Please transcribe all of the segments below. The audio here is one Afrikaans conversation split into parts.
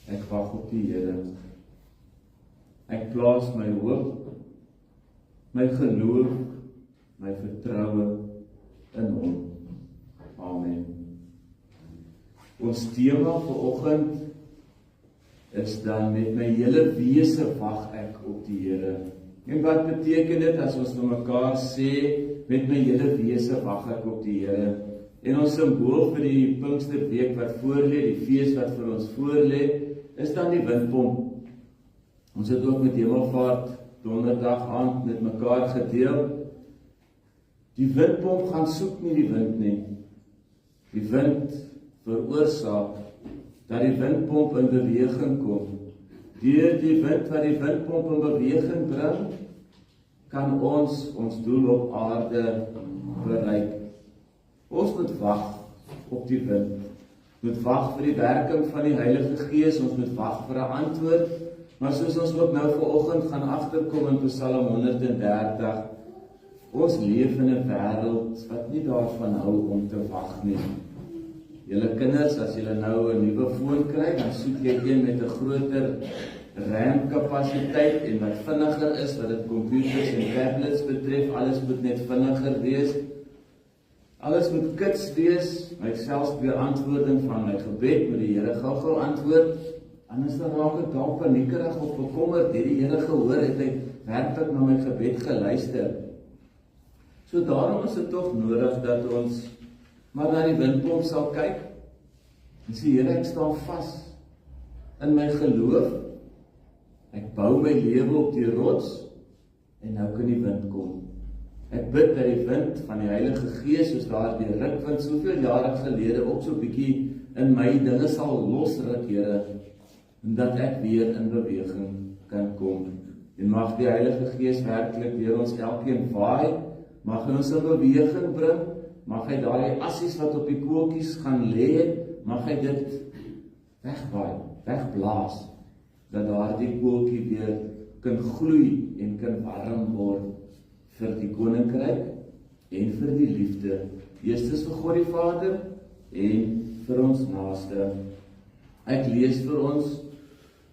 Ek wag op die Here. Ek plaas my hoop, my geloof, my vertroue in hom. Amen. Ons tema vanoggend is dan met my hele wese wag ek op die Here. En wat beteken dit as ons nou mekaar sê, met my hele wese wag ek op die Here? En ons simbool vir die Pinksterweek wat voorlê, die fees wat vir ons voorlê, is dan die windpomp. Ons het ook met Hemelvaart donderdag aand met mekaar gedeel. Die windpomp gaan soek nie die wind nie. Die wind veroorsaak dat die windpomp in beweging kom. Deur die wind wat die windpomp in beweging bring, kan ons doel op aarde bereik. Ons moet wag op die wind. Ons moet wag vir die werking van die Heilige Gees, ons moet wag vir 'n antwoord. Maar soos ons ook nou vanoggend gaan agterkom in Psalm 130, ons leef in 'n wêreld wat nie daarvan hou om te wag nie. Julle kinders, as julle nou 'n nuwe foon kry, dan soek jy een met 'n groter RAM-kapasiteit en wat vinniger is, wat dit computers en tablets betref. Alles moet net vinniger wees. Alles moet kits wees. My selfs beantwoording van my gebed moet die Here gou-gou antwoord. Anders dan raak ek dalk paniekerig of bekommerd. Die Here gehoor, het hy werklik na my gebed geluister. So daarom is dit tog nodig dat ons maar na die windpomp sal kyk en sê, Here, ek staan vas in my geloof. Ek bou my lewe op die rots en nou kan die wind kom. Ek bid dat die wind van die Heilige Gees, soos daar die rukwind soveel jare gelede ook so 'n bietjie in my dinge sal losruk, Here, en dat ek weer in beweging kan kom. En mag die Heilige Gees werklik deur ons elkeen waai, mag hy ons in beweging bring, mag hy daai assies wat op die koeltjies gaan lê, mag hy dit wegwaai, wegblaas, dat daardie koeltjie weer kan gloei en kan warm word vir die koninkryk en vir die liefde. Eerstens vir God die Vader en vir ons naaste. Ek lees vir ons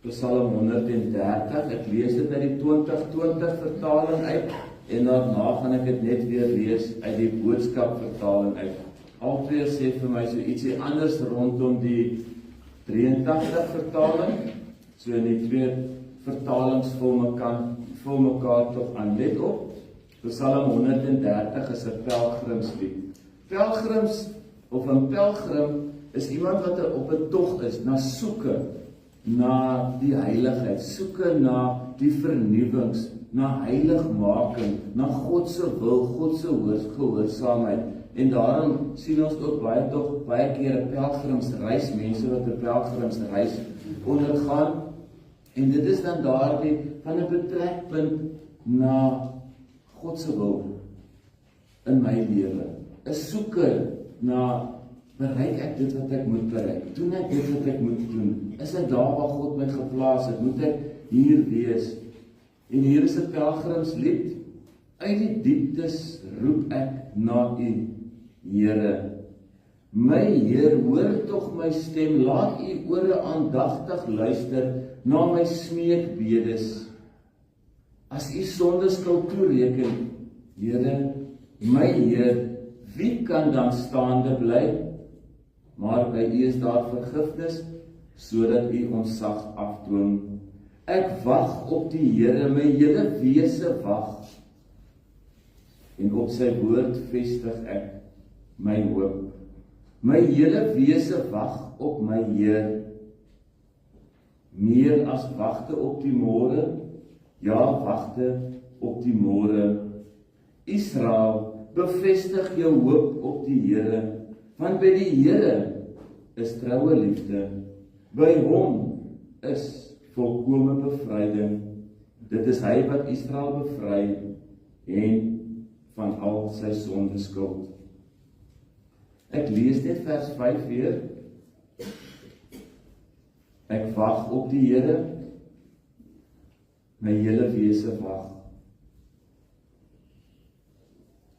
Psalm 130, ek lees dit uit die 2020 vertaling uit en daarna gaan ek dit net weer lees uit die Boodskap vertaling uit. Albei sê vir my so ietsie anders rondom die 83 vertaling, so in die twee vertalings vul mekaar tog aan. Let op, Psalm 130 is 'n pelgrimslied. Pelgrims of 'n pelgrim is iemand wat op 'n tog is, na soeke na die heiligheid, soeke na die vernuwings, na heiligmaking, na God se wil, God se gehoorsaamheid. En daarom sien ons ook baie keer 'n pelgrimsreis, mense wat 'n pelgrimsreis ondergaan. En dit is dan daardie van 'n betrekpunt na God se wil in my lewe. 'n soeke na, bereik ek dit wat ek moet bereik? Doen ek dit wat ek moet doen? Is ek daar waar God my geplaas het? Moet ek hier wees? En hier is 'n pelgrimslied. Uit die dieptes roep ek na U, Here. My Heer, hoor tog my stem, laat U ore aandagtig luister na my smeekbedes. As U sondeskuld toereken, Here, my Heer, wie kan dan staande bly? Maar by U is daar vergifnis, sodat U ons sag afdwing. Ek wag op die Here, my hele wese wag, en op sy woord vestig ek my hoop. My hele wese wag op my Heer, meer as wagte op die môre, ja, wagte op die môre. Israel, bevestig jou hoop op die Here, want by die Here is troue liefde. By hom is volkome bevryding. Dit is hy wat Israel bevry en van al sy sondeskuld. Ek lees net vers 5 weer. Ek wag op die Here, my hele wese wag.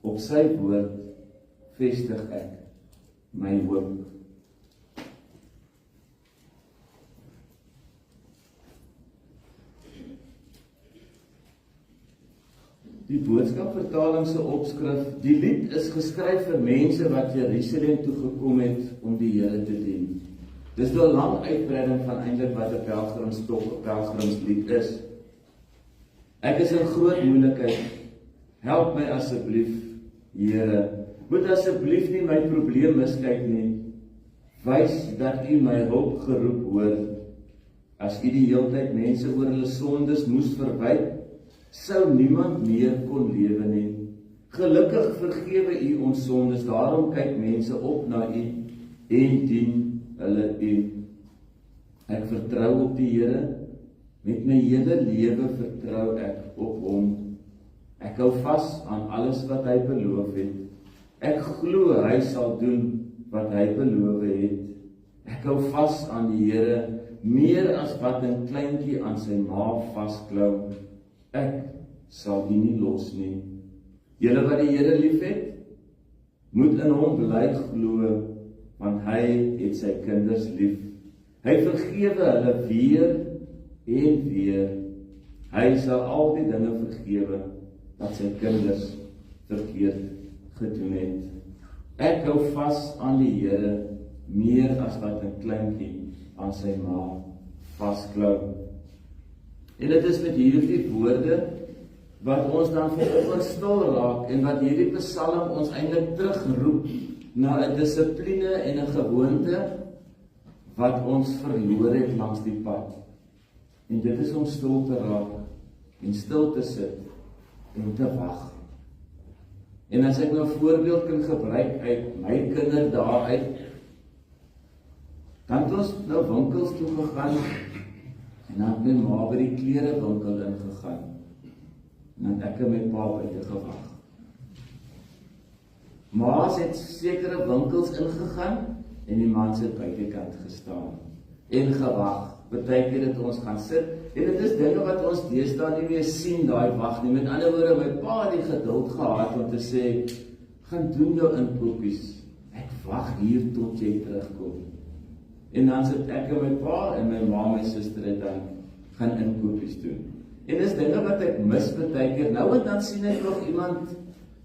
Op sy woord vestig ek my hoop. Die boodskapvertaling se opskrif, die lied is geskryf vir mense wat Jerusalem toe gekom het om die Here te dien. Dis 'n lang uitbreiding van eintlik wat 'n pelgrimslied is. Ek is in groot moeilikheid. Help my asseblief, Here. Moet asseblief nie my probleem miskyk nie. Wys dat U my hulp geroep hoor. As U die heeltyd mense oor hulle sondes moes verwyk, sou niemand meer kon lewe nie. Gelukkig vergewe U ons sondes, daarom kyk mense op na U en dien hulle U. Ek vertrou op die Here, met my hele lewe vertrou ek op Hom. Ek hou vas aan alles wat Hy beloof het. Ek glo Hy sal doen wat Hy beloof het. Ek hou vas aan die Here, meer as wat 'n kleintjie aan sy ma vasklou. Ek sal U nie los nie. Julle wat die Here liefhet, moet in Hom bly glo, want Hy het sy kinders lief. Hy vergewe hulle weer en weer. Hy sal al die dinge vergewe wat sy kinders verkeerd gedoen het. Ek hou vas aan die Here, meer as wat 'n kleintjie aan sy ma vasklou. En dit is met hierdie woorde wat ons dan vanoggend stil raak en wat hierdie psalm ons eintlik terugroep na 'n dissipline en 'n gewoonte wat ons verloor het langs die pad. En dit is om stil te raak en stil te sit en te wag. En as ek nou 'n voorbeeld kan gebruik uit my kinderdae uit, dan het ons nou winkels toe gegaan en dan het my ma by die klerewinkel ingegaan. En dan ek en my pa buite gewag. Ma's het sekere winkels ingegaan en die man het buitekant gestaan en gewag. Partykeer het ons gaan sit en dit is dinge wat ons deesdae nie meer sien, daai wag nie. Met ander woorde, my pa het die geduld gehad om te sê, gaan doen jou inkopies. Ek wag hier tot jy terugkom. En dan sit ek en my pa en my ma, my suster het dan gaan inkopies doen. En dis dinge wat ek mis partykeer. Nou en dan sien ek nog iemand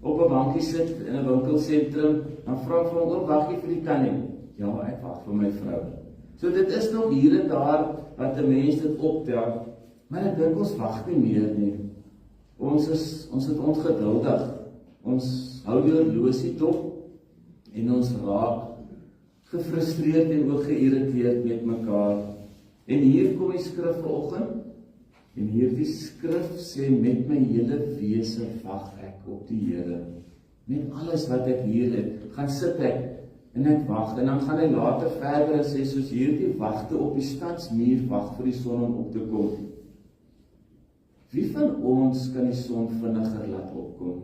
op 'n bankie sit in 'n winkelsentrum, dan vra ek vir hom, wag jy vir die tannie? Ja, ek wag vir my vrou. So dit is nog hier en daar wat 'n mens dit optel, maar ek dink ons wag nie meer nie. Ons is ongeduldig. Ons hou die horlosie dop en ons raak gefrustreerd en ook geïrriteerd met mekaar. En hier kom die skrif vanoggend. En hierdie skrif sê, met my hele wese wag ek op die Here. Met alles wat ek hier het, gaan sit ek en ek wag. En dan gaan hy later verder en sê, soos hierdie wagte op die stadsmuur wag vir die son om op te kom. Wie van ons kan die son vinniger laat opkom?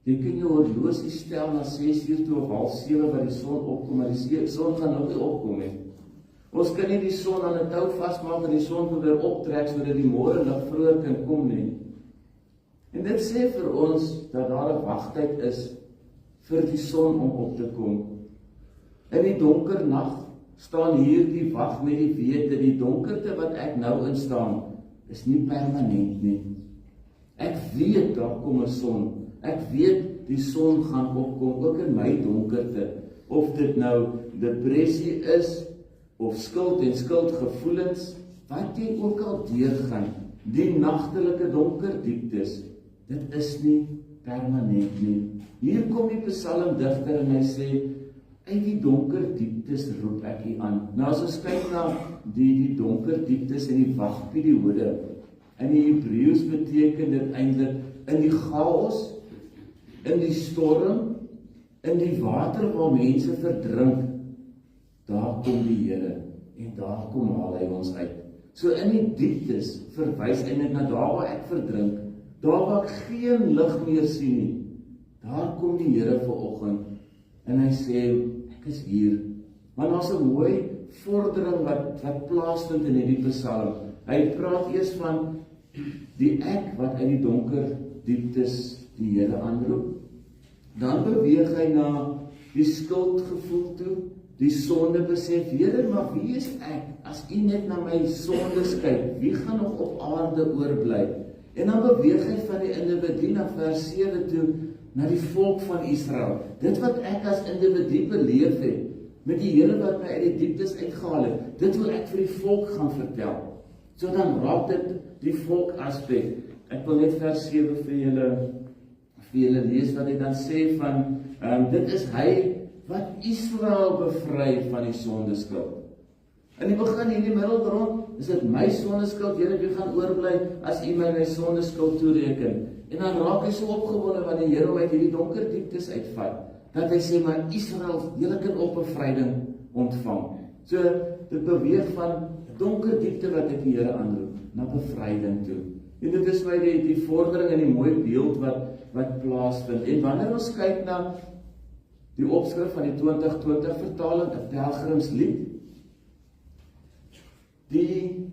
Jy kan jou horlosie stel na 6:00 toe of 6:30 wat die son opkom, maar die son gaan nog nie opkom nie. Ons kan nie die son aan 'n tou vasmaak en die son probeer optrek sodat die môre lig vroeër kan kom nie. En dit sê vir ons dat daar 'n wagtyd is vir die son om op te kom. In die donker nag staan hier die wag met die wete, die donkerte wat ek nou instaan, is nie permanent nie. Ek weet daar kom 'n son. Ek weet die son gaan opkom, ook in my donkerte. Of dit nou depressie is, of skuld en skuldgevoelens, wat jy ook al deurgaan, die nagtelike donker dieptes, dit is nie permanent nie. Hier kom die psalmdigter en hy sê, uit die donker dieptes roep ek U aan. Nou as ons kyk na die donker dieptes en die wagperiode, in die Hebreëus beteken dit eintlik in die chaos, in die storm, in die water waar mense verdrink, daar kom die Here en daar kom haal hy ons uit. So in die dieptes verwys eintlik na daar waar ek verdrink, daar waar ek geen lig meer sien nie. Daar kom die Here vanoggend en hy sê, ek is hier. Maar daar's 'n mooi vordering wat plaasvind in hierdie psalm. Hy praat eers van die ek wat uit die donker dieptes die Here aanroep. Dan beweeg hy na die skuldgevoel toe, die sonde besef, Here, maar wie is ek? As U net na my sondes kyk, wie gaan nog op aarde oorbly? En dan beweeg hy van die individu na vers 7 toe, na die volk van Israel. Dit wat ek as individu beleef het, met die Here wat my uit die dieptes uitgehaal het, dit wil ek vir die volk gaan vertel. So dan raak dit die volk aspek. Ek wil net vers 7 vir julle lees, wat hy dan sê van, dit is hy wat Israel bevry van die sondeskuld. In die begin, in die middelgrond, is dit my sondeskuld, Here, wie gaan oorbly, as u my sondeskuld toereken. En dan raak hy so opgewonde, wanneer die Here hom uit hierdie donker dieptes uitvat, dat hy sê, maar Israel, julle kan op bevryding ontvang. So, dit beweeg van donker diepte wat ek die Here aanroep, na bevryding toe. En dit is my die vordering en die mooi beeld wat plaasvind. En wanneer ons kyk na die opskrif van die 2020 vertaling, 'n pelgrimslied, die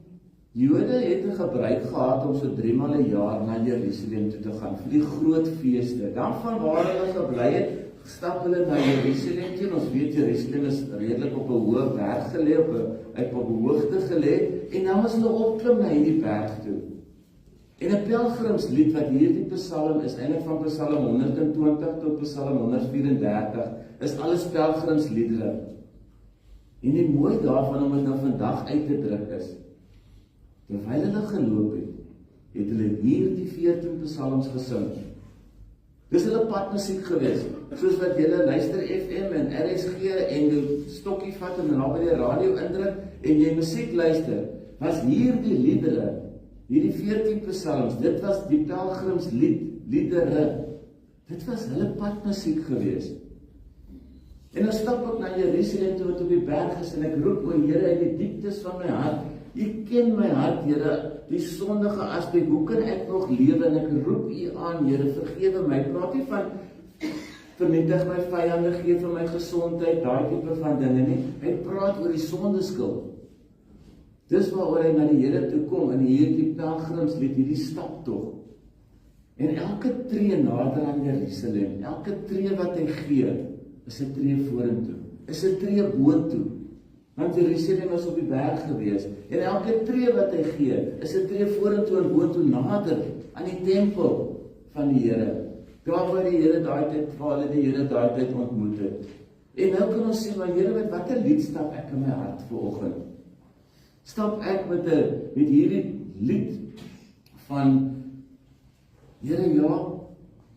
Jode het 'n gebruik gehad om so 3 maal 'n jaar na Jerusalem toe te gaan, vir die groot feeste. Dan van waar hulle gebly het, stap hulle na Jerusalem toe. Ons weet Jerusalem is redelik op 'n hoë berg gelê, op 'n hoogte gelê, en dan was hulle opklim na hierdie berg toe. En 'n pelgrimslied wat hierdie psalm is, eintlik van Psalm 120 tot Psalm 134, is alles pelgrimsliedere. En die mooi daarvan om dit nou vandag uit te druk is, terwyl hulle geloop het hulle hierdie 14 psalms gesing. Dis hulle padmusiek gewees, soos wat julle luister FM en RSG en die stokkie vat en na by die radio indruk en jy musiek luister, was hierdie liedere, hierdie 14 psalms, dit was die pelgrimsliedere, dit was hulle padmusiek gewees. En dan stap ek na Jerusalem toe wat op die berg is en ek roep, o Here, uit die dieptes van my hart, U ken my hart, Here, die sondige aspek, hoe kan ek nog lewe, en ek roep U aan, Here, vergewe my. Ek praat nie van vernietig my vyande, gee vir my gesondheid, daai tipe van dinge nie. Hy praat oor die sondeskuld. Dis waaroor hy na die Here toe kom, in hierdie pelgrimslied, hierdie staptog. En elke tree nader aan Jerusalem, elke tree wat hy gee, is 'n tree vorentoe, is 'n tree boontoe. Want Jerusalem was op die berg gewees, en elke tree wat hy gee, is 'n tree vorentoe en boontoe nader aan die tempel van die Here. Daar waar die Here daai tyd, waar hulle die Here daai tyd ontmoet het. En nou kan ons sê, maar Here, met watter lied stap ek in my hart vanoggend? Stap ek met hierdie lied van, Here, ja,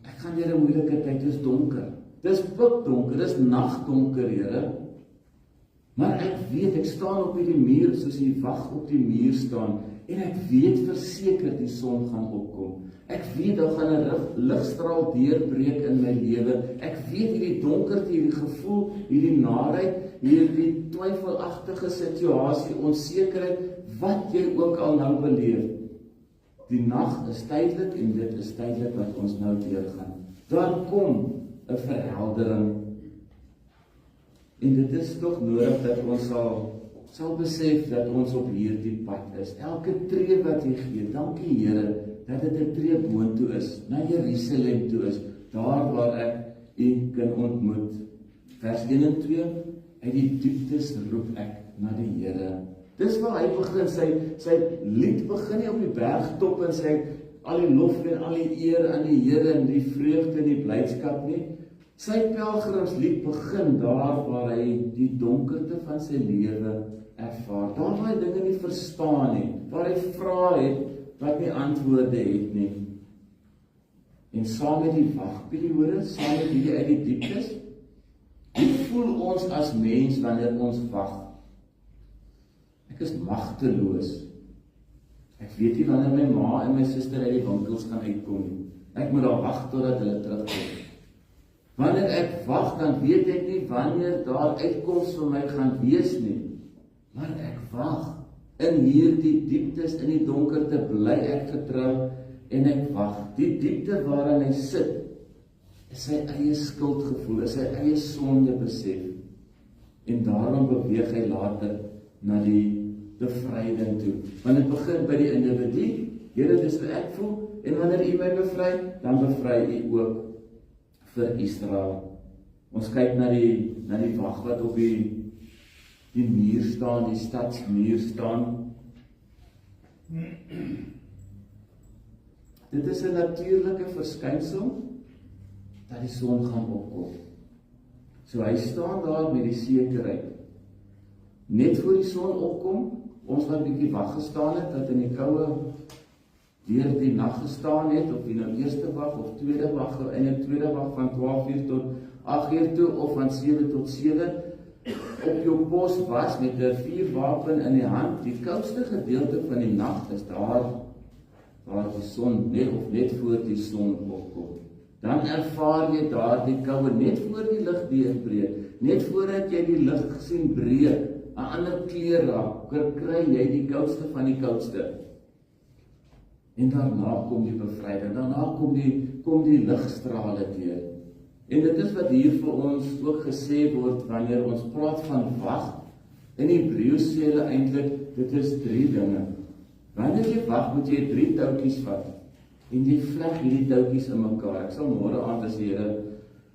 ek gaan deur 'n moeilike tyd, dit is donker. Dis pikdonker, dis nagdonker, Here. Maar ek weet, ek staan op hierdie muur, soos die wag op die muur staan, en ek weet verseker die son gaan opkom. Ek weet, daar gaan 'n ligstraal deurbreek in my lewe. Ek weet hierdie donkerte, hierdie gevoel, hierdie naarheid, hierdie twyfelagtige situasie, onsekerheid, wat jy ook al nou beleef. Die nag is tydelik en dit is tydelik wat ons nou deurgaan. Daar kom 'n verheldering. En dit is tog nodig dat ons sal besef dat ons op hierdie pad is. Elke tree wat jy gee, dankie Here, dat dit 'n tree boontoe is, na Jerusalem toe is, daar waar ek U kan ontmoet. Vers 1 en 2, uit die dieptes roep ek na die Here. Dis waar hy begin, sy lied begin nie op die bergtop en sê al die lof en al die eer aan die Here en die vreugde en die blydskap nie. Sy pelgrimslied begin daar waar hy die donkerte van sy lewe ervaar. Daar waar hy dinge nie verstaan nie, waar hy vrae het wat nie antwoorde het nie. En saam met die wagperiode, saam met hierdie uit die dieptes, hoe voel ons as mens wanneer ons wag? Ek is magteloos. Ek weet nie wanneer my ma en my suster uit die winkels gaan uitkom nie. Ek moet daar wag totdat hulle terugkom. Wanneer ek wag, dan weet ek nie wanneer daar uitkoms vir my gaan wees nie. Maar ek wag. In hierdie dieptes, in die donkerte, bly ek getrou en ek wag. Die diepte waarin hy sit, is sy eie skuldgevoel, is sy eie sonde besef. En daarom beweeg hy later na die bevryding toe. Want dit begin by die individu, Here, dis wat ek voel, en wanneer U my bevry, dan bevry U ook vir Israel. Ons kyk na die wag wat op die muur staan, die stadsmuur staan. dit is 'n natuurlike verskynsel, dat die son gaan opkom. So hy staan daar met die sekerheid. Net voor die son opkom, ons wat bietjie wag gestaan het, dat in die koue deur die nag gestaan het, of jy nou eerste wag of tweede wag, en 'n tweede wag van 12 uur tot 8 uur toe, of van 7 tot 7, op jou pos was met 'n vuurwapen in die hand. Die koudste gedeelte van die nag is daar waar die son net voor die son opkom. Dan ervaar jy daar die koue net voor die lig deurbreek, net voordat jy die lig sien breek, 'n ander kleur raak, kry jy die koudste van die koudste. En daarna kom die bevryding, daarna kom die ligstrale deur. En dit is wat hier vir ons ook gesê word wanneer ons praat van wag. In Hebreëus sê hulle eintlik, dit is 3 dinge. Wanneer jy wag, moet jy 3 touwtjies vat. En jy vleg hierdie touwtjies in mekaar. Ek sal môre aand as die Here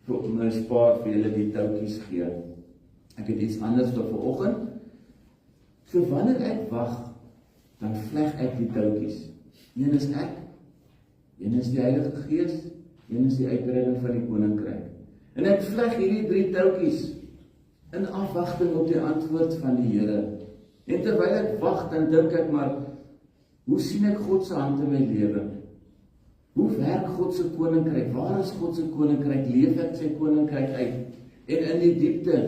vir my spaar vir julle die touwtjies gee. Ek het iets anders vir vanoggend. So wanneer ek wag, dan vleg ek die touwtjies. Een is ek, een is die Heilige Gees, een is die uitbreiding van die koninkryk. En ek vleg hierdie 3 touwtjies in afwagting op die antwoord van die Here. En terwyl ek wag, dan dink ek maar, hoe sien ek God se hand in my lewe? Hoe werk God se koninkryk? Waar is God se koninkryk? Leef ek sy koninkryk uit? En in die diepte,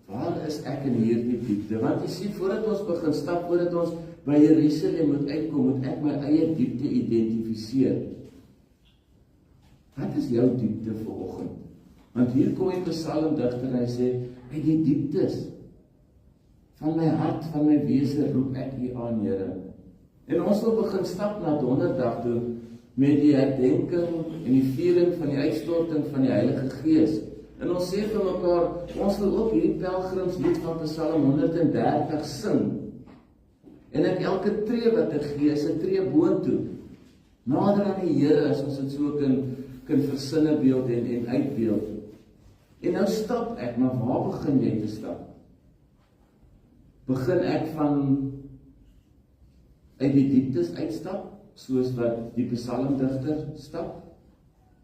waar is ek in hierdie diepte? Want jy sien, voordat ons begin stap, voordat ons by Jerusalem moet uitkom, moet ek my eie diepte identifiseer. Wat is jou diepte vanoggend? Want hier kom die psalmdigter en hy sê, uit die dieptes van my hart, van my wese roep ek U aan, Here. En ons wil begin stap na Donderdag toe met die herdenking en die viering van die uitstorting van die Heilige Gees. En ons sê vir mekaar, ons wil ook hierdie pelgrimslied van Psalm 130 sing. En ek elke tree wat ek gee, is 'n tree boontoe. Nader aan die Here, as ons dit so kan versinne beeld en uitbeeld. En nou stap ek, maar waar begin jy te stap? Begin ek van uit die dieptes uitstap, soos wat die psalmdigter stap?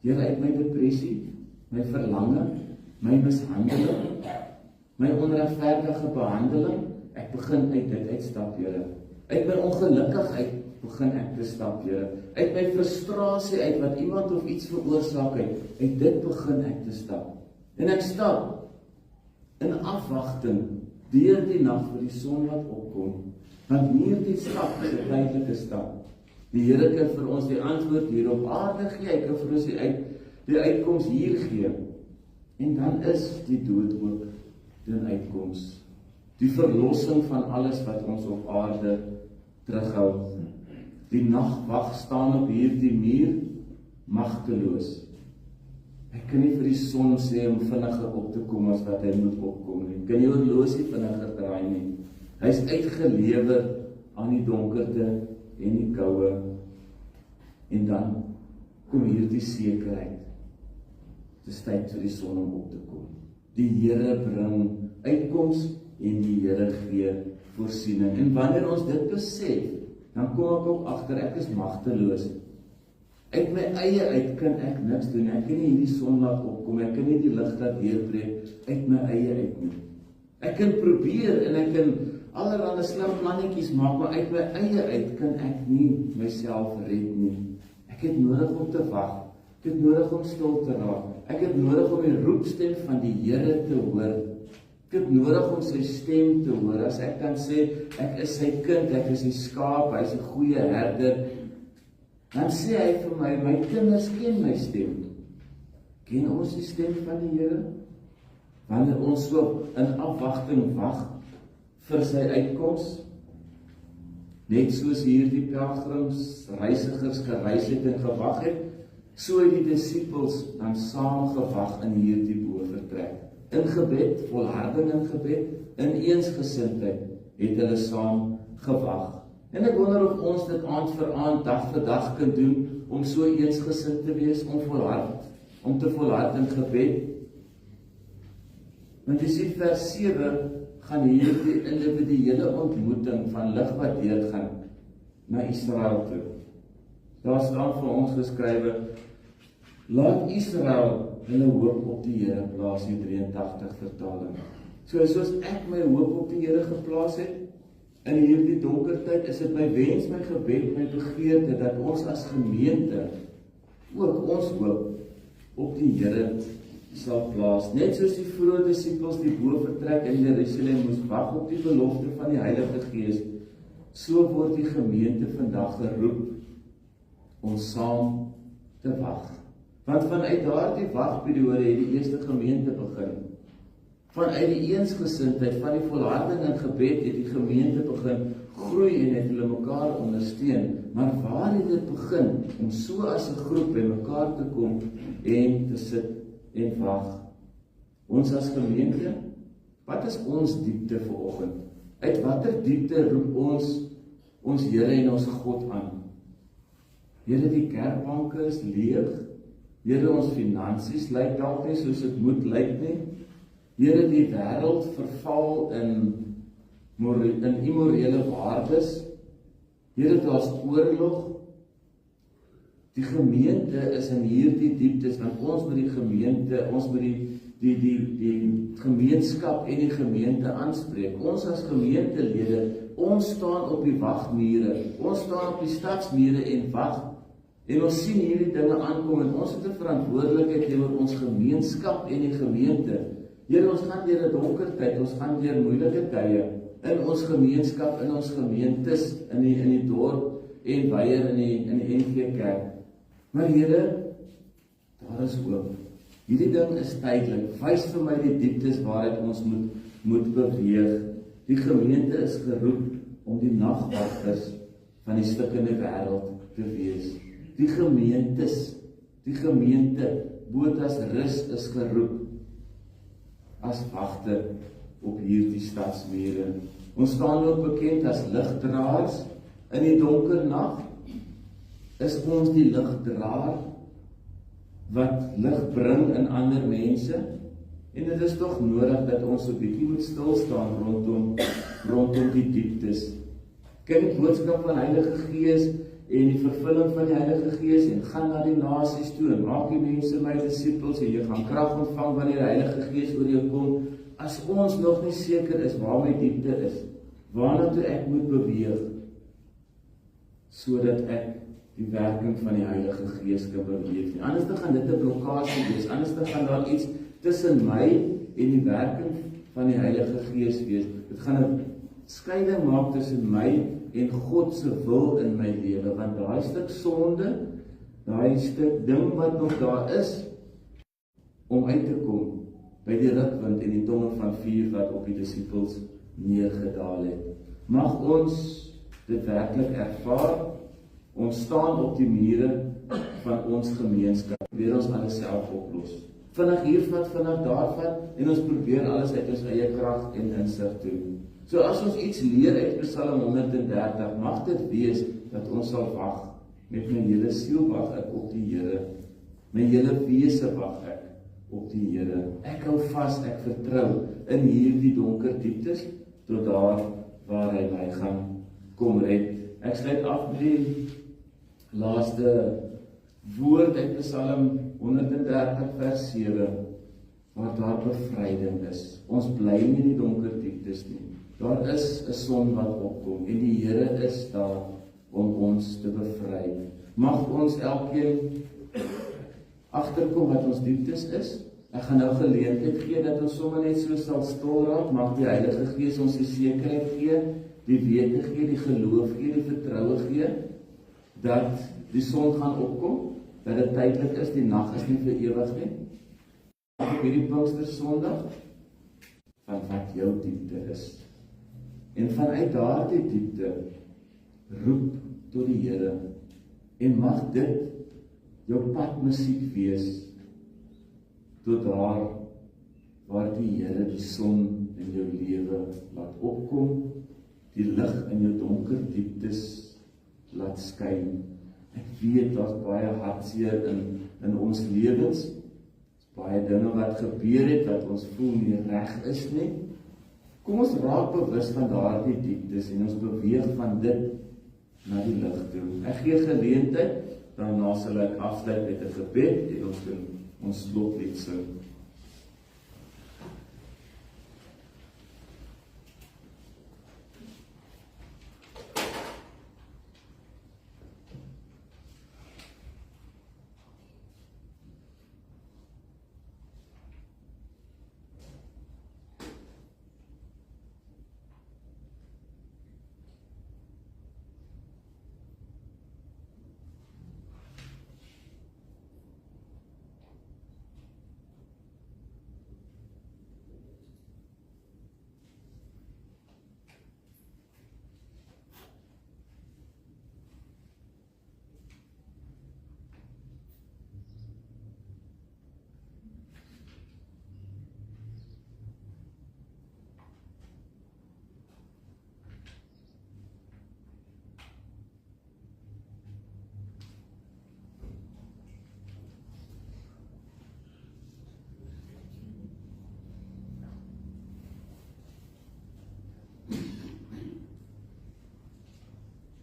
Here, uit my depressie, my verlange, my mishandeling, my onregverdige behandeling, ek begin uit dit uitstap, Here. Uit my ongelukkigheid begin ek te stap, Here. Uit my frustrasie uit wat iemand of iets veroorsaak het, uit dit begin ek te stap. En ek stap in afwagting deur die nag vir die son wat opkom. Want hierdie stap is 'n tydelike stap. Die Here kan vir ons die antwoord hier op aarde gee, hy kan vir ons die uitkoms hier gee. En dan is die dood ook die uitkoms. Die verlossing van alles wat ons op aarde terughou. Die nagwag staan op hierdie muur, magteloos. Ek kan nie vir die son sê om vinniger op te kom as wat hy moet opkom nie. Kan die horlosie vinniger draai nie. Hy is uitgelewer aan die donkerte en die koue. En dan kom hierdie sekerheid. Dit is tyd vir die son om op te kom. Die Here bring uitkoms en die Here gee voorsiening. En wanneer ons dit besef, dan kom ek ook agter, ek is magteloos. Uit my eie uit kan ek niks doen. Ek kan nie hierdie son laat opkom, ek kan nie die lig laat deurbreek uit my eie uit nie. Ek kan probeer en ek kan allerlei slim plannetjies maak, maar uit my eie uit kan ek nie myself red nie. Ek het nodig om te wag. Ek het nodig om stil te raak. Ek het nodig om die roepstem van die Here te hoor. Ek het nodig om sy stem te hoor. As ek kan sê, ek is sy kind, ek is die skaap, hy is 'n goeie herder, dan sê hy vir my, my kinders ken my stem. Ken ons die stem van die Here? Wanneer ons so in afwagting wag vir sy uitkoms, net soos hierdie pelgrims, reisigers gereis het en gewag het, so het die disippels dan saam gewag in hierdie bovertrek. In gebed, volharding in gebed, in eensgesindheid het hulle saam gewag. En ek wonder of ons dit aand vir aand, dag vir dag kan doen, om so eensgesind te wees, om te volhard in gebed. Want jy sien vers 7 gaan hierdie individuele ontmoeting van lig wat deurgaan na Israel toe. Daar staan vir ons geskrywe, laat Israel hulle hoop op die Here plaas, die 83 vertaling. Soos ek my hoop op die Here geplaas het, in hierdie donker tyd, is dit my wens, my gebed, my begeerte, dat ons as gemeente ook ons hoop op die Here sal plaas. Net soos die vroeë disippels die boortrek in Jerusalem moes wag op die belofte van die Heilige Gees, so word die gemeente vandag geroep om saam te wag. Want vanuit daardie wagperiode het die eerste gemeente begin. Vanuit die eensgesindheid, van die volharding in gebed het die gemeente begin groei en het hulle mekaar ondersteun. Maar waar het dit begin? Om so as 'n groep by mekaar te kom en te sit en wag. Ons as gemeente, wat is ons diepte vanoggend? Uit watter diepte roep ons Here en ons God aan? Here, die kerkbanke is leeg. Here, ons finansies lyk dalk nie soos dit moet lyk nie. Here, die wêreld verval in immorele waardes. Here, daar's oorlog. Die gemeente is in hierdie dieptes, want ons moet die gemeente, ons moet die gemeenskap en die gemeente aanspreek. Ons as gemeentelede, ons staan op die wagmure. Ons staan op die stadsmure en wag. En ons sien hierdie dinge aankom en ons het 'n verantwoordelikheid teenoor ons gemeenskap en die gemeente. Here, ons gaan deur 'n donker tyd, ons gaan deur moeilike tye in ons gemeenskap, in ons gemeentes, in die dorp en weier in die NG Kerk. Maar Here, daar is hoop. Hierdie ding is tydelik. Wys vir my die dieptes waaruit ons moet beweeg. Die gemeente is geroep om die nagwagters van die stikkende wêreld te wees. Die gemeente, Botas Rus is geroep as wagter op hierdie stadsmure. Ons staan ook bekend as ligdraers in die donker nag. Is ons die ligdraer wat lig bring in ander mense? En dit is tog nodig dat ons 'n bietjie moet stil staan rondom die dieptes. Kyk die boodskap van Heilige Gees en die vervulling van die Heilige Gees en gaan na die nasies toe en maak die mense my disippels en jy gaan krag ontvang wanneer die Heilige Gees oor jou kom. As ons nog nie seker is waar my diepte is, waarna toe ek moet beweeg, sodat ek die werking van die Heilige Gees kan beleef nie. Anders dan gaan dit 'n blokkade wees, anders dan gaan daar iets tussen my en die werking van die Heilige Gees wees. Dit gaan 'n skeiding maak tussen my en God se wil in my lewe, want daai stuk sonde, daai stuk ding wat nog daar is, om uit te kom by die rukwind en die tonge van vuur wat op die disippels neergedaal het. Mag ons dit werklik ervaar. Ons staan op die mure van ons gemeenskap. Probeer ons alles self oplos. Vinnig hier vat, vinnig daar vat, en ons probeer alles uit ons eie krag en insig doen. So as ons iets leer uit Psalm 130, mag dit wees dat ons sal wag. Met my hele siel wag ek op die Here. My hele wese wag ek op die Here. Ek hou vas, ek vertrou in hierdie donker dieptes tot daar waar hy my gaan kom red. Ek sluit af met die laaste woord uit Psalm 130 vers 7, waar daar bevryding is. Ons bly nie in die donker dieptes nie. Daar is 'n son wat opkom en die Here is daar om ons te bevry. Mag ons elkeen agterkom wat ons dieptes is. Ek gaan nou geleentheid gee dat ons sommer net so sal stil raak. Mag die Heilige Gees ons die sekerheid gee, die wete gee, die geloof gee, die vertroue gee, dat die son gaan opkom, dat dit tydelik is, die nag is nie vir ewig nie. Op hierdie Pinkstersondag, van wat jou diepte is. En vanuit daardie diepte, roep tot die Here, en mag dit jou padmusiek wees, tot daar, waar die Here die son in jou lewe laat opkom, die lig in jou donker dieptes laat skyn. Ek weet, daar's baie hartseer in ons lewens, baie dinge wat gebeur het, wat ons voel nie reg is nie. Kom ons raak bewus van daardie dieptes, en ons beweeg van dit na die lig toe. Ek gee geleentheid, daarna sal ek afsluit met 'n gebed en ons kan ons slotlied sing.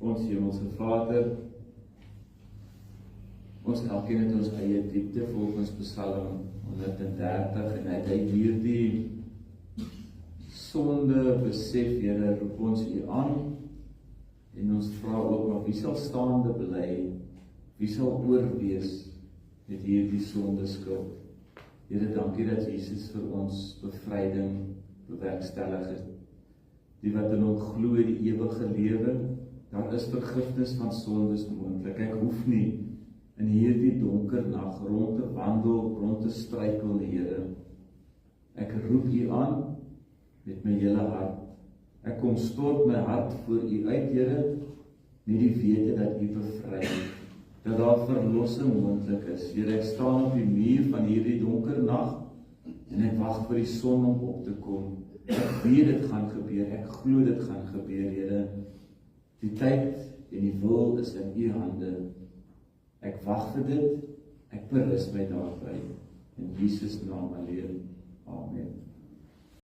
Ons Hemelse Vader, ons elkeen het ons eie diepte volgens Psalm 130 en uit hierdie sonde besef, Here, roep ons U aan en ons vra ook, maar wie sal staande bly, wie sal oorwees met hierdie sonde skuld? Here, dankie dat Jesus vir ons bevryding bewerkstellig het. Die wat in hom glo die ewige lewe, daar is vergifnis van sondes moontlik. Ek hoef nie in hierdie donker nag rond te wandel, rond te struikel, Here. Ek roep U aan met my hele hart. Ek kom stort my hart voor U uit, Here, met die wete dat U bevry, dat daar verlossing moontlik is. Here, ek staan op die muur van hierdie donker nag en ek wag vir die son om op te kom. Ek weet dit gaan gebeur, ek glo dit gaan gebeur, Here. Die tyd en die wil is in U hande. Ek wag vir dit, ek berus my daarby. In Jesus naam alleen. Amen.